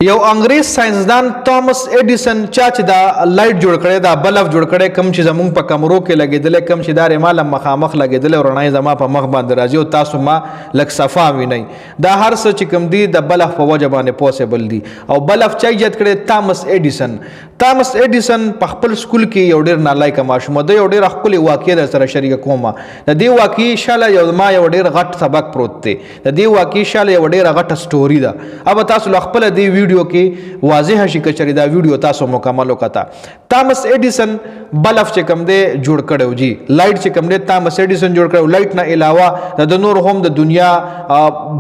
یو انګریز ساينسدان توماس ایډیسن چې دا لایټ جوړ کړی دا بلب جوړ کړی کم چې زمونږ په کمرو کې لګېدل کم چې دا رمال مخامخ لګېدل او رڼا زما په مخ باندې راځي او تاسو ما لک صفا وینئ دا هر څه چې کم دی د بلب په وجه باندې پوسیبل دی او بلب چا ایجاد کړی توماس ایډیسن په خپل سکول کې یو ډیر نالایق ماشوم دی یو ډیر خپل واقعي در سره شریک کومه د دې واقعي شاله یو ما یو ډیر غټ سبق پروت دی د دې واقعي شاله یو ډیر غټ سټوري ده अब تاسو خپل دی ویډیو کې واضح شي کچري دا ویډیو تاسو مکمل وکړه توماس ایډیسن بلب چې کوم دی جوړ کړو جی لایټ چې کوم دی توماس ایډیسن جوړ کړو لایټ نه علاوه د نور هم د دنیا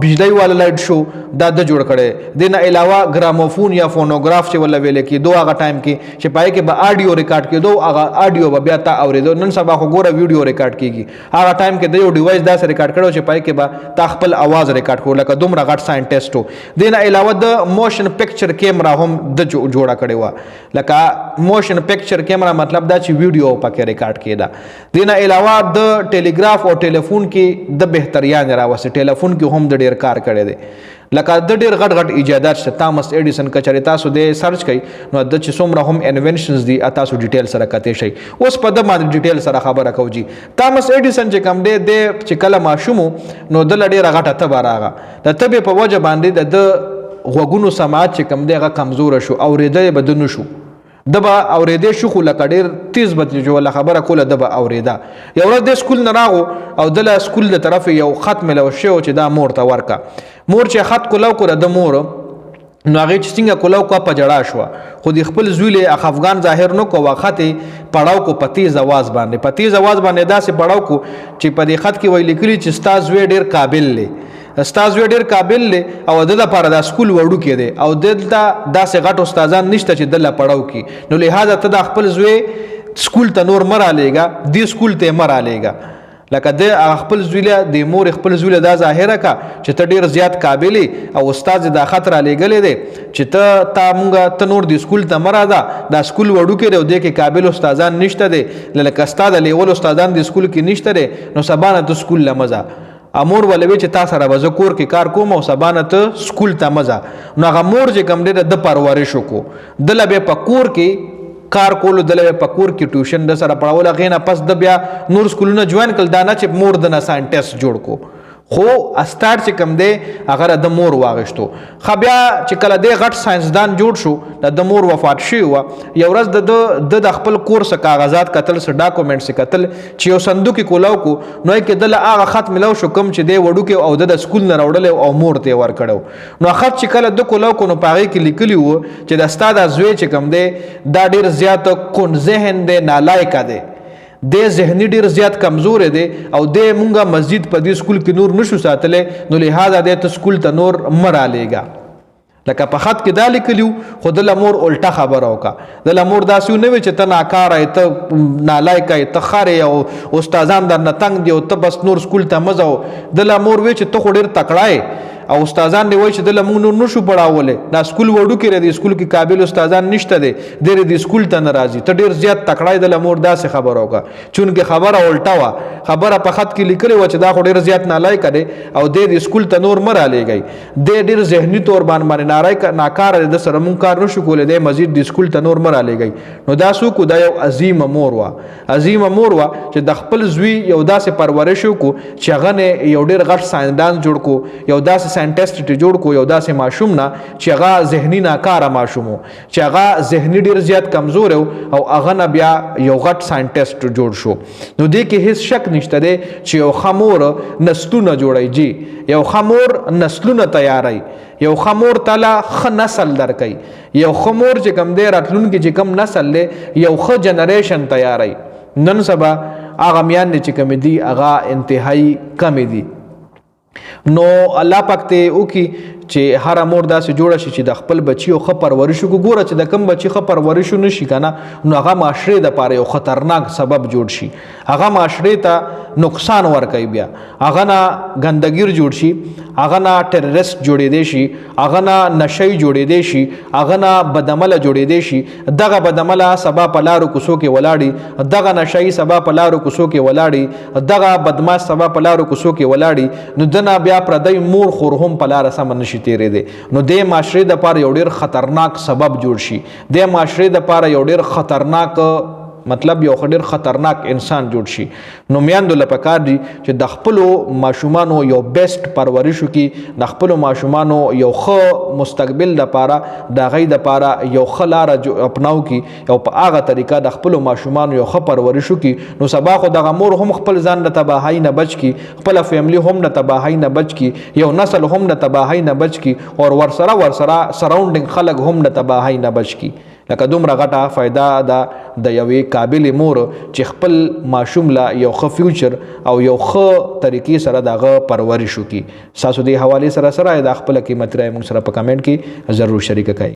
بجلی والا لایټ شو دا د جوړ کړي د نه علاوه ګراموفون یا فونوګراف چې ولا ویل کې دوه هغه ټایم کې چې پای کې به آډیو ریکارډ کېدو هغه آډیو به بیا تا اوریدو نن سبا خو ګوره ویډیو ریکارډ کیږي هغه ټایم کې د یو ډیوایس داسې ریکارډ کړو چې پای کې به تا خپل आवाज ریکارډ کړو لکه دومره غټ ساينټیسټ وو د نه علاوه د موشن پکچر کیمرا هم د جوړه کړي و لکه موشن پکچر کیمرا مطلب دا چې ویډیو پکې ریکارډ کېدا د نه علاوه د ټیلیګراف او ټلیفون کې د بهتریان راوسته ټلیفون کې هم د ډیر کار کړي دي لکه د ډیر غټ ایجادات شته توماس ایډیسن کچری تاسو د سرچ کړئ نو د چې څومره هم انوینشنز دي تاسو ډیټیل سره کته شي اوس په د باندې ډیټیل سره خبره کوجی توماس ایډیسن چې کوم دی د چې کله ماشوم نو د ډیر غټه تبه راغه د تبه په وجه باندې د غوګونو سماعت چې کوم دی هغه کمزور شو اوریدل بدن شو دبا اوریدې شو خو لکه ډیر تیز به جو ولا خبره کوله دبا اوریدا یو ورځ د سکول نه راغو او د سکول له طرف یو خط ملو شو چې دا مور ته ورکا مور چې خط کولاو کړه د مور نو هغه چې څنګه کولاو کو په جړا شو خو د خپل زویله افغان ظاهر نو کو وخت پړاو کو پتیز आवाज باندې داسې پړاو کو چې په دې خط کې ویل کلی چې استاد زوی ډیر قابل لې استاد وی ډیر قابل له او د لپاره د سکول وړو کې دی او دلته داسې غټ استادان نشته چې دله پړاو کې نو لہذا ته د خپل زوی سکول ته نور مرا لېګا دی سکول ته مرا لېګا لکه د خپل زویله د مور خپل زویله دا ظاهره کا چې ته ډیر زیات قابل او استاد د خطر لېګلې دی چې ته مونږه ته نور د سکول ته مرا دا سکول وړو کې دی او د کې قابل استادان نشته دی لکه استاد لیول استادان د سکول کې نشته دی نو سبانه د سکول لمزه امور ولوي چې تاسو سره بزکور کې کار کوم او سبانه ته سکول ته مزه نو هغه مور چې کم ډېر د پرورش کو د لبه پکور کې کار کولو د لبه پکور کې ټیوشن د سره پړاول غینه پس د بیا نور سکولونه جوائن کړ دا نه چې مور د نه ساينټیسټ جوړ کو خو استاد چې کم دی هغه د مور واغشتو خو بیا چې کله د غټ ساينسدان جوړ شو د مور وفات شي و یو ورځ د خپل کورس کاغذات کتل سره ډاکومېنټس کتل چې یو صندوق کولاو کو نو کې د هغه خط ملو شو کوم چې دی وړو کې او د سکول نه راوړل او مور ته ور کړو نو خط چې کله د کولاو کو نو پاره کې لیکلی وو چې د استاد زوی چې کم دی دا ډیر زیات کون ذهن دی نالایق دی د ذهني ډیر زیات کمزور دی او د مونږه مسجد په دې سکول کې نور نشو ساتلې نو لہذا د سکول ته نور مرا لېګا لکه په خط کې دا لیکلیو خو د لمور الټا خبره وکا د لمور داسې نه وي چې ته ناکاره ته نالایق ته خاره او استادان در نتنګ دی او ته بس نور سکول ته مزو د لمور وي چې ته خو ډیر تکړای او استادان دی وای چې د لمون نشو پړاولې دا سکول وړو کې دی سکول کې قابل استادان نشته دی د دې سکول ته ناراضي ته ډیر زیات تکړای د لمور داسې خبره وکا چونکه خبره الټا وا خبره په خط کې لیکلې و چې دا خو ډیر زیات نالایق دی او د سکول ته نور مرا لېږي د ډیر ذهني تور باندې ناکار د سره مون کار نشو کولای د مزید د سکول ته نور مرا لېږي نو دا سو کو دا یو عظیم مور وا چې د خپل زوی یو داسې پرورش کو چې هغه یو ډیر غټ ساينسدان جوړ کو یو داسې ساينټیسټ جوړ کو یو داسې ماشوم نه چې هغه ذهني ناکاره ماشوم چې هغه ذهني ډیر زیات کمزور او هغه نه بیا یو غټ ساينټیسټ جوړ شو نو دې کې هیڅ شک نشته دی چې یو خمور نسلونه جوړي جی یو خمور نسلونه تیاري یو خمور تعالی خ نسل درکې یو خمور چې کم دی راتلونکي چې کم نسل له یو خ جنریشن تیاري نن سبا هغه میان چې کم دی هغه انتهایی کم دی نو الله پاک ته او کی چې هر مور داسې جوړه شي چې د خپل بچي او خ پرورش کو ګوره چې د کم بچي خ پرورش نشي کنه نو هغه معاشره د پاره یو خطرناک سبب جوړ شي هغه معاشره ته نقصان ور کوي بیا هغه نه ګندګیر جوړ شي هغه نه ټیرریست جوړې دي شي هغه نه نشي جوړې دي شي هغه نه بدعمل جوړې دي شي دغه بدعمل سبب په لارو کوسو کې ولاړی دغه نشي سبب په لارو کوسو کې ولاړی دغه بدمعاش سبب په لارو کوسو کې ولاړی نو دنا بیا پردی مور خور هم په لار سم نشي نشي تیرېدی نو د معاشرې دپاره یو ډېر خطرناک سبب جوړ شي د معاشرې دپاره یو ډېر خطرناک مطلب یو ډېر خطرناک انسان جوړ شي نو میندو له پکار دي چې د خپلو ماشومانو یو بیسټ پرورش وکړي د خپلو ماشومانو یو ښه مستقبل دپاره د هغوی دپاره یو ښه لاره اپناو کړي او په هغه طریقه د خپلو ماشومانو یو ښه پرورش وکړي نو سبا خو دغه مور هم خپل ځان د تباهۍ نه بچ کړي خپله فیملی هم د تباهۍ نه بچ کړي یو نسل هم د تباهۍ نه بچ کړي او ورسره سراونډنګ خلک هم د تباهۍ نه بچ کړي لکه دومره غټه فایده ده د یوې قابلې مور چې خپل ماشوم له یو ښه فیوچر او یو ښه طریقې سره د هغه پرورش وکړي ستاسو دې حوالې سره د خپله قیمتي رایه موږ سره په کمنټ کې ضرور شریکه کړئ